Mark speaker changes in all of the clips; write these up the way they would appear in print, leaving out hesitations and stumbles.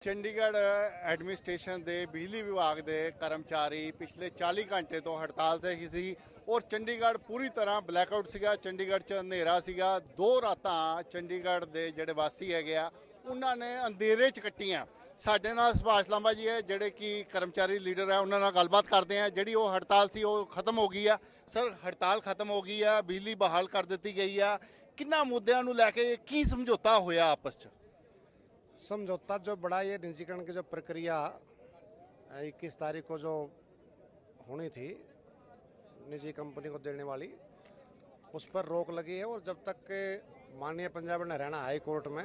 Speaker 1: Chandigarh administration ਦੇ ਬਿਜਲੀ ਵਿਭਾਗ ਦੇ ਕਰਮਚਾਰੀ ਪਿਛਲੇ 40 ਘੰਟੇ ਤੋਂ ਹੜਤਾਲ ਤੇ ਹੀ ਸੀ ਔਰ ਚੰਡੀਗੜ੍ਹ ਪੂਰੀ ਤਰ੍ਹਾਂ ਬਲੈਕਆਊਟ ਸੀਗਾ। ਚੰਡੀਗੜ੍ਹ 'ਚ ਹਨੇਰਾ ਸੀਗਾ। 2 ਰਾਤਾਂ ਚੰਡੀਗੜ੍ਹ ਦੇ ਜਿਹੜੇ ਵਾਸੀ ਹੈਗੇ ਆ ਉਹਨਾਂ ਨੇ ਅੰਧੇਰੇ 'ਚ ਕੱਟੀਆਂ। ਸਾਡੇ ਨਾਲ ਸੁਭਾਸ਼ ਲਾਂਬਾ ਜੀ ਹੈ ਜਿਹੜੇ ਕਿ ਕਰਮਚਾਰੀ ਲੀਡਰ ਹੈ, ਉਹਨਾਂ ਨਾਲ ਗੱਲਬਾਤ ਕਰਦੇ ਆ। ਜਿਹੜੀ ਉਹ ਹੜਤਾਲ ਸੀ ਉਹ ਖਤਮ ਹੋ ਗਈ ਆ। ਸਰ, ਹੜਤਾਲ ਖਤਮ ਹੋ ਗਈ ਆ, ਬਿਜਲੀ ਬਹਾਲ ਕਰ ਦਿੱਤੀ ਗਈ ਆ। ਕਿੰਨਾ ਮੁੱਦਿਆਂ ਨੂੰ ਲੈ ਕੇ ਕੀ ਸਮਝੌਤਾ ਹੋਇਆ ਆਪਸ 'ਚ?
Speaker 2: समझौता जो बड़ा ये निजीकरण की जो प्रक्रिया 21 तारीख को जो होनी थी निजी कंपनी को देने वाली, उस पर रोक लगी है। और जब तक के माननीय Punjab and Haryana high court में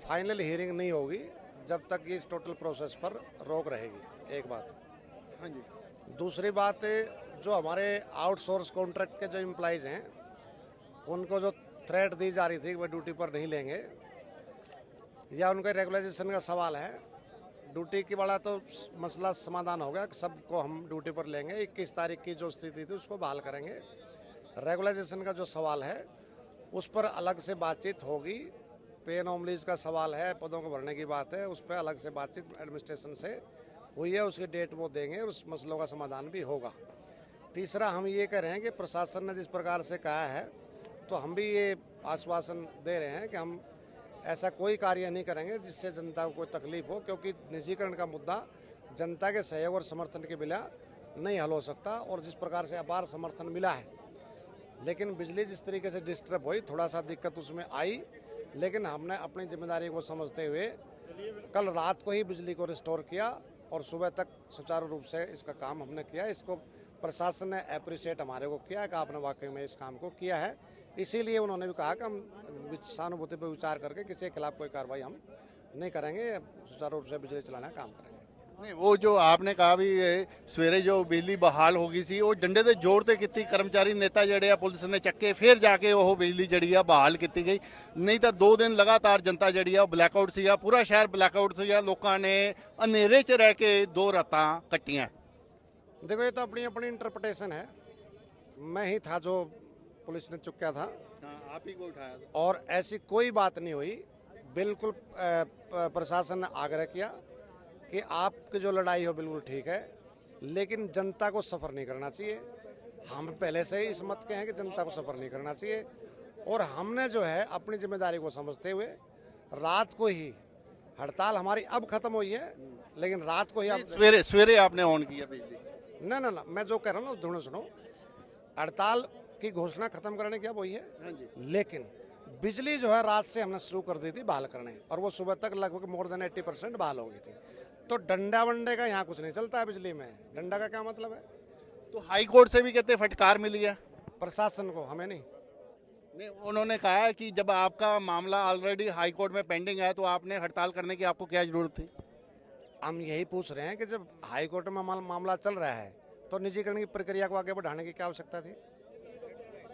Speaker 2: फाइनल हियरिंग नहीं होगी, जब तक ये टोटल प्रोसेस पर रोक रहेगी। एक बात।
Speaker 1: हाँ जी।
Speaker 2: दूसरी बात, जो हमारे आउटसोर्स कॉन्ट्रैक्ट के जो एम्प्लॉइज़ हैं उनको जो थ्रेट दी जा रही थी कि वह ड्यूटी पर नहीं लेंगे या उनके रेगुलाइजेशन का सवाल है, ड्यूटी की वाला तो मसला समाधान हो गया कि सबको हम ड्यूटी पर लेंगे। 21 तारीख की जो स्थिति थी उसको बहाल करेंगे। रेगुलाइजेशन का जो सवाल है उस पर अलग से बातचीत होगी। पे नॉमलीज का सवाल है, पदों को भरने की बात है, उस पर अलग से बातचीत एडमिनिस्ट्रेशन से हुई है। उसकी डेट वो देंगे और उस मसलों का समाधान भी होगा। तीसरा, हम ये कह रहे हैं कि प्रशासन ने जिस प्रकार से कहा है तो हम भी ये आश्वासन दे रहे हैं कि हम ऐसा कोई कार्य नहीं करेंगे जिससे जनता को कोई तकलीफ हो, क्योंकि निजीकरण का मुद्दा जनता के सहयोग और समर्थन के बिना नहीं हल हो सकता। और जिस प्रकार से अपार समर्थन मिला है, लेकिन बिजली जिस तरीके से डिस्टर्ब हुई, थोड़ा सा दिक्कत उसमें आई, लेकिन हमने अपनी जिम्मेदारी को समझते हुए कल रात को ही बिजली को रिस्टोर किया और सुबह तक सुचारू रूप से इसका काम हमने किया। इसको प्रशासन ने अप्रिशिएट हमारे को किया कि आपने वाकई में इस काम को किया है। इसीलिए उन्होंने भी कहा कि हम सहानुभूति पर विचार करके किसी के खिलाफ कोई कार्रवाई हम नहीं करेंगे, सुचारू रूप से बिजली चलाने का काम करेंगे।
Speaker 1: नहीं, वो जो आपने कहा भी सवेरे जो बिजली बहाल हो गई सी, वो डंडे ਦੇ ਜ਼ੋਰ ਤੇ ਕੀਤੀ ਕਰਮਚਾਰੀ ਨੇਤਾ ਜਿਹੜੇ ਆ ਪੁਲਿਸ ਨੇ ਚੱਕੇ, ਫਿਰ ਜਾ ਕੇ ਉਹ ਬਿਜਲੀ ਜਿਹੜੀ ਆ ਬਹਾਲ ਕੀਤੀ ਗਈ। ਨਹੀਂ ਤਾਂ 2 ਦਿਨ ਲਗਾਤਾਰ ਜਨਤਾ ਜਿਹੜੀ ਆ ਉਹ ਬਲੈਕਆਊਟ ਸੀਗਾ, ਪੂਰਾ ਸ਼ਹਿਰ ਬਲੈਕਆਊਟ ਸੀਗਾ। ਲੋਕਾਂ ਨੇ ਹਨੇਰੇ 'ਚ ਰਹਿ ਕੇ 2 ਰਾਤਾਂ ਕੱਟੀਆਂ।
Speaker 2: देखो, ये तो अपनी अपनी इंटरप्रिटेशन है। मैं ही था जो पुलिस ने चुक्या था,
Speaker 1: आप ही को उठाया था।
Speaker 2: और ऐसी कोई बात नहीं हुई। बिल्कुल प्रशासन ने आग्रह किया कि आपकी जो लड़ाई हो बिल्कुल ठीक है, लेकिन जनता को सफ़र नहीं करना चाहिए। हम पहले से ही इस मत के हैं कि जनता को सफ़र नहीं करना चाहिए। और हमने जो है अपनी जिम्मेदारी को समझते हुए रात को ही, हड़ताल हमारी अब ख़त्म हुई है, लेकिन रात को ही
Speaker 1: सवेरे सवेरे आपने ऑन किया बिजली?
Speaker 2: ना ना ना, मैं जो कह रहा हूँ ना दोनों सुनो। हड़ताल की घोषणा खत्म करने की अब वही है।
Speaker 1: हाँ जी।
Speaker 2: लेकिन बिजली जो है रात से हमने शुरू कर दी थी बहाल करने, और वो सुबह तक लगभग मोर देन 80% बहाल हो गई थी। तो डंडा वंडे का यहाँ कुछ नहीं चलता है बिजली में। डंडा का क्या मतलब है?
Speaker 1: तो हाई कोर्ट से भी कहते फटकार मिली है
Speaker 2: प्रशासन को, हमें नहीं।
Speaker 1: नहीं, उन्होंने कहा है कि जब आपका मामला ऑलरेडी हाई कोर्ट में पेंडिंग है तो आपने हड़ताल करने की आपको क्या जरूरत थी?
Speaker 2: हम यही पूछ रहे हैं कि जब हाई कोर्ट में मामला चल रहा है तो निजीकरण की प्रक्रिया को आगे बढ़ाने की क्या आवश्यकता थी?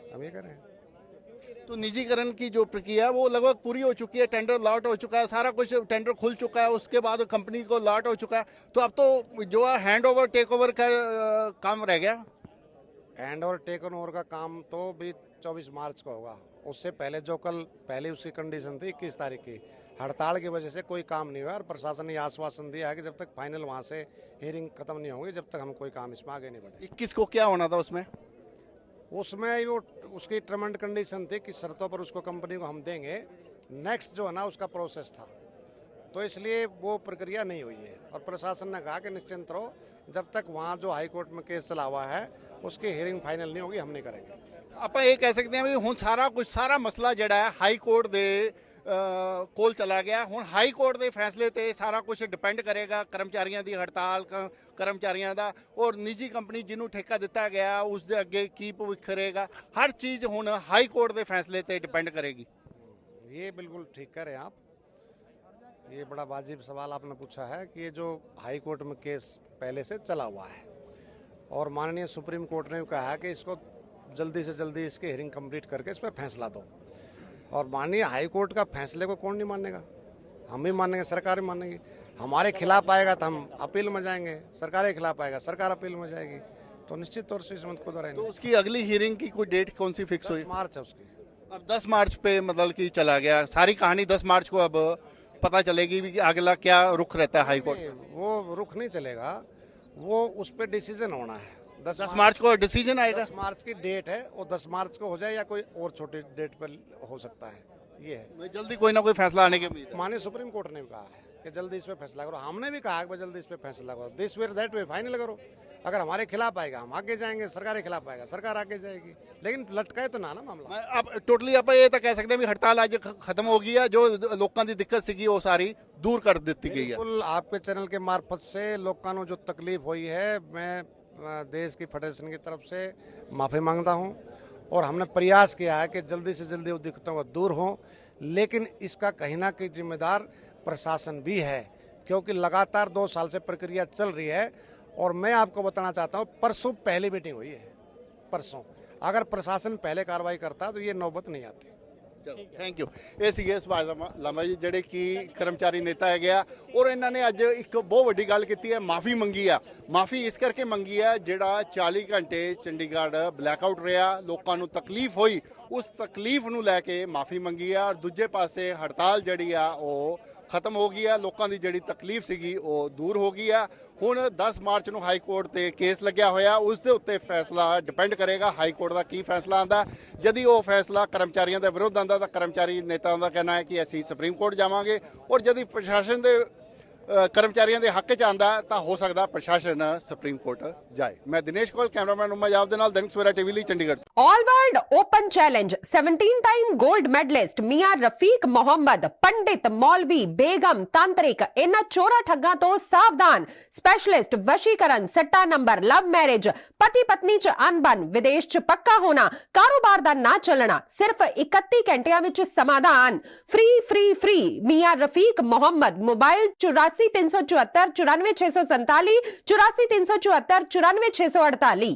Speaker 2: हम ये कर रहे हैं।
Speaker 1: तो निजीकरण की जो प्रक्रिया है वो लगभग पूरी हो चुकी है। टेंडर लॉट हो चुका है, सारा कुछ टेंडर खुल चुका है, उसके बाद कंपनी को लॉट हो चुका है। तो अब तो जो है हैंड ओवर टेक ओवर का काम रह गया।
Speaker 2: हैंड ओवर टेकन ओवर का काम तो भी 24 मार्च को होगा। उससे पहले जो कल पहले उसकी कंडीशन थी 21 तारीख की, हड़ताल की वजह से कोई काम नहीं हुआ। और प्रशासन ने आश्वासन दिया है कि जब तक फाइनल वहाँ से हियरिंग खत्म नहीं होगी, जब तक हम कोई काम इसमें आगे नहीं बढ़े।
Speaker 1: 21 को क्या होना था उसमें?
Speaker 2: वो उसकी टर्म एंड कंडीशन थी कि शर्तों पर उसको कंपनी को हम देंगे। नेक्स्ट जो है ना उसका प्रोसेस था, तो इसलिए वो प्रक्रिया नहीं हुई है। और प्रशासन ने कहा कि निश्चिंत रहो, जब तक वहाँ जो हाई कोर्ट में केस चला हुआ है उसकी हियरिंग फाइनल नहीं होगी, हम नहीं करेंगे।
Speaker 1: ਆਪਾਂ ਇਹ ਕਹਿ ਸਕਦੇ ਹਾਂ ਵੀ ਹੁਣ ਸਾਰਾ ਮਸਲਾ ਜਿਹੜਾ ਹੈ ਹਾਈ ਕੋਰਟ ਦੇ ਕੋਲ ਚਲਾ ਗਿਆ। ਹੁਣ ਹਾਈ ਕੋਰਟ ਦੇ ਫੈਸਲੇ ਤੇ ਸਾਰਾ ਕੁਝ ਡਿਪੈਂਡ ਕਰੇਗਾ। ਕਰਮਚਾਰੀਆਂ ਦੀ ਹੜਤਾਲ, ਕਰਮਚਾਰੀਆਂ ਦਾ, ਔਰ ਨਿੱਜੀ ਕੰਪਨੀ ਜਿਹਨੂੰ ਠੇਕਾ ਦਿੱਤਾ ਗਿਆ ਉਸ ਦੇ ਅੱਗੇ ਕੀ ਭਵਿੱਖ ਰਹੇਗਾ, ਹਰ ਚੀਜ਼ ਹੁਣ ਹਾਈ ਕੋਰਟ ਦੇ ਫੈਸਲੇ ਤੇ ਡਿਪੈंड करेगी।
Speaker 2: ये बिल्कुल ठीक करें आप। ये बड़ा वाजिब सवाल आपने पूछा है कि ये जो हाई कोर्ट में केस पहले से चला हुआ है और माननीय सुप्रीम कोर्ट ने कहा है कि इसको जल्दी से जल्दी इसकी हियरिंग कंप्लीट करके इस पर फैसला दो। और माननीय हाई कोर्ट का फैसले को कौन नहीं मानेगा? हम भी मानेंगे, सरकार भी मानेगी। हमारे खिलाफ आएगा तो हम अपील में जाएंगे, सरकार के खिलाफ आएगा सरकार अपील में जाएगी। तो निश्चित तौर से इस मत को दोहराएंगे।
Speaker 1: तो उसकी अगली हियरिंग की कोई डेट कौन सी फिक्स हुई?
Speaker 2: 10 मार्च है उसकी।
Speaker 1: अब 10 मार्च पे मतलब कि चला गया, सारी कहानी 10 मार्च को अब पता चलेगी भी कि अगला क्या रुख रहता है हाई कोर्ट
Speaker 2: नहीं,
Speaker 1: का।
Speaker 2: वो रुख नहीं चलेगा, वो उस पर डिसीजन होना है।
Speaker 1: 10 मार्च को डिसीजन आएगा।
Speaker 2: 10 मार्च की डेट है, वो 10 मार्च को हो जाए या कोई और छोटी डेट पर हो सकता है, ये है।
Speaker 1: जल्दी कोई ना कोई फैसला आने की उम्मीद है।
Speaker 2: माननीय सुप्रीम कोर्ट ने भी कहा है कि जल्दी इस पे फैसला करो, हमने भी कहा है कि जल्दी इस पे फैसला करो, this way that way final करो। अगर हमारे खिलाफ आएगा हम आगे जाएंगे, सरकार के खिलाफ आएगा सरकार आगे जाएगी, लेकिन लटकाए तो ना मामला।
Speaker 1: ਮੈਂ ਆਪ ਟੋਟਲੀ ਆਪਾਂ ਇਹ ਤਾਂ ਕਹਿ ਸਕਦੇ ਹਾਂ ਵੀ ਹੜਤਾਲ ਅੱਜ ਖਤਮ ਹੋ ਗਈ ਹੈ, ਜੋ ਲੋਕਾਂ ਦੀ ਦਿੱਕਤ ਸੀਗੀ ਉਹ ਸਾਰੀ दूर कर दी गई है।
Speaker 2: बिल्कुल आपके चैनल के मार्फत से लोगों को जो तकलीफ हुई है, मैं देश की फेडरेशन की तरफ से माफ़ी मांगता हूं और हमने प्रयास किया है कि जल्दी से जल्दी वो दिक्कतों को दूर हों, लेकिन इसका कहीं ना कहीं जिम्मेदार प्रशासन भी है, क्योंकि लगातार 2 साल से प्रक्रिया चल रही है। और मैं आपको बताना चाहता हूँ, परसों पहली मीटिंग हुई है, परसों अगर प्रशासन पहले कार्रवाई करता तो ये नौबत नहीं आती।
Speaker 1: Thank you. ਇਹ ਸੀਗੇ ਸੁਭਾਸ਼ ਲਾਂਬਾ ਜੀ, ਜਿਹੜੇ ਕਿ ਕਰਮਚਾਰੀ ਨੇਤਾ ਹੈਗੇ ਆ, ਔਰ ਇਹਨਾਂ ਨੇ ਅੱਜ ਇੱਕ ਬਹੁਤ ਵੱਡੀ ਗੱਲ ਕੀਤੀ ਹੈ, ਮਾਫੀ ਮੰਗੀ ਆ। ਮਾਫੀ ਇਸ ਕਰਕੇ ਮੰਗੀ ਆ, ਜਿਹੜਾ 40 ਘੰਟੇ ਚੰਡੀਗੜ੍ਹ ਬਲੈਕਆਊਟ ਰਿਹਾ, ਲੋਕਾਂ ਨੂੰ ਤਕਲੀਫ ਹੋਈ, ਉਸ ਤਕਲੀਫ ਨੂੰ ਲੈ ਕੇ ਮਾਫੀ ਮੰਗੀ ਆ। ਔਰ ਦੂਜੇ ਪਾਸੇ ਹੜਤਾਲ ਜਿਹੜੀ ਆ ਉਹ ਖਤਮ ਹੋ ਗਈ ਆ, ਲੋਕਾਂ ਦੀ ਜਿਹੜੀ ਤਕਲੀਫ ਸੀਗੀ ਉਹ ਦੂਰ ਹੋ ਗਈ ਆ। ਹੁਣ 10 ਮਾਰਚ ਨੂੰ ਹਾਈ ਕੋਰਟ ਤੇ ਕੇਸ ਲੱਗਿਆ ਹੋਇਆ, ਉਸ ਦੇ ਉੱਤੇ ਫੈਸਲਾ ਡਿਪੈਂਡ ਕਰੇਗਾ ਹਾਈ ਕੋਰਟ ਦਾ ਕੀ ਫੈਸਲਾ ਆਂਦਾ। ਜਦ ਉਹ ਫੈਸਲਾ ਕਰਮਚਾਰੀਆਂ ਦੇ ਵਿਰੁੱਧ ਆਂਦਾ ਤਾਂ ਕਰਮਚਾਰੀ ਨੇਤਾਵਾਂ ਦਾ ਕਹਿਣਾ ਹੈ ਕਿ ਅਸੀਂ ਸੁਪਰੀਮ ਕੋਰਟ ਜਾਵਾਂਗੇ, ਔਰ ਜਦ ਪ੍ਰਸ਼ਾਸਨ ਦੇ ਕਰਮਚਾਰੀਆਂ ਦੇ ਹੱਕ 'ਚ ਆਂਦਾ ਤਾਂ ਹੋ ਸਕਦਾ ਪ੍ਰਸ਼ਾਸਨ ਸੁਪਰੀਮ ਕੋਰਟ ਜਾਏ। ਮੈਂ ਦਿਨੇਸ਼ ਕੋਲ, ਕੈਮਰਾਮੈਨ ਉਮਾ ਜਾਵ ਦੇ ਨਾਲ, ਦੈਨਿਕ ਸਵੇਰਾ ਟੀਵੀ ਲਈ Chandigarh.
Speaker 3: All world open challenge 17 time gold medalist Mian Rafiq Mohammad, pandit maulvi begum तांत्रिक, इन्हां चोरा ठग्गां तो सावधान। स्पेशलिस्ट वशीकरण, सट्टा नंबर, लव मैरिज, पति पत्नी च अनबन, विदेश च पक्का होना, कारोबार दा ना चलना, सिर्फ 31 घंटियां विच समाधान। Free free free Mian Rafiq Mohammad. Mobile 84 374 94 647, 84 374 94 648।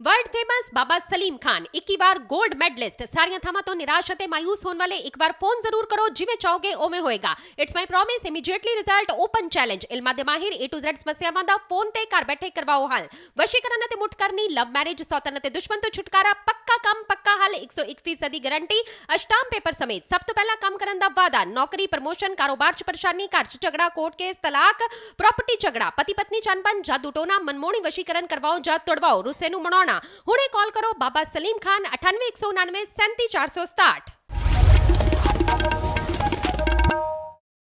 Speaker 4: World famous Baba Salim Khan 21 बार गोल्ड मेडलिस्ट। सारियां थावां तो निराश ਅਤੇ ਮਾਯੂਸ ਹੋਣ ਵਾਲੇ ਇੱਕ ਵਾਰ ਫੋਨ ਜ਼ਰੂਰ ਕਰੋ, ਜਿਵੇਂ ਚਾਹੋਗੇ ਉਵੇਂ ਹੋਏਗਾ। It's my promise, immediately result, open challenge. ਇਲਮਾਂ ਦੇ ਮਾਹਿਰ A to Z ਸਮੱਸਿਆਵਾਂ ਦਾ ਫੋਨ ਤੇ ਘਰ ਬੈਠੇ ਕਰਵਾਓ ਹੱਲ। ਵਸ਼ੀਕਰਨ ਅਤੇ ਮੁੱਠ ਕਰਨੀ, ਲਵ ਮੈਰਿਜ, ਸੌਤਨ ਅਤੇ ਦੁਸ਼ਮਣ ਤੋਂ ਛੁਟਕਾਰਾ, ਪੱਕਾ ਕੰਮ ਪੱਕਾ ਹੱਲ, 101% ਦੀ ਗਾਰੰਟੀ, ਅਸ਼ਟਾਮ ਪੇਪਰ ਸਮੇਤ। ਸਭ ਤੋਂ ਪਹਿਲਾਂ ਕੰਮ ਕਰਨ ਦਾ ਵਾਅਦਾ, ਨੌਕਰੀ, ਪ੍ਰਮੋਸ਼ਨ, ਕਾਰੋਬਾਰ 'ਚ ਪਰੇਸ਼ਾਨੀ, ਘਰ 'ਚ ਝਗੜਾ, ਕੋਰਟ ਕੇਸ, ਤਲਾਕ, ਪ੍ਰਾਪਰਟੀ ਝਗੜਾ, ਪਤੀ ਪਤਨੀ 'ਚ ਅਣਬਣ, ਜਾਦੂ ਟੋਨਾ, ਮਨਮੋਹਣੀ ਵਸ਼ੀਕਰਨ ਕਰਵਾਓ ਜਾਂ ਤੁੜਵਾਓ, ਰੁੱਸੇ ਨੂੰ ਮਨਾਉਣਾ। ਹੁਣੇ ਕਾਲ ਕਰੋ ਬਾਬਾ ਸਲੀਮ ਖਾਨ 98 199 37 467।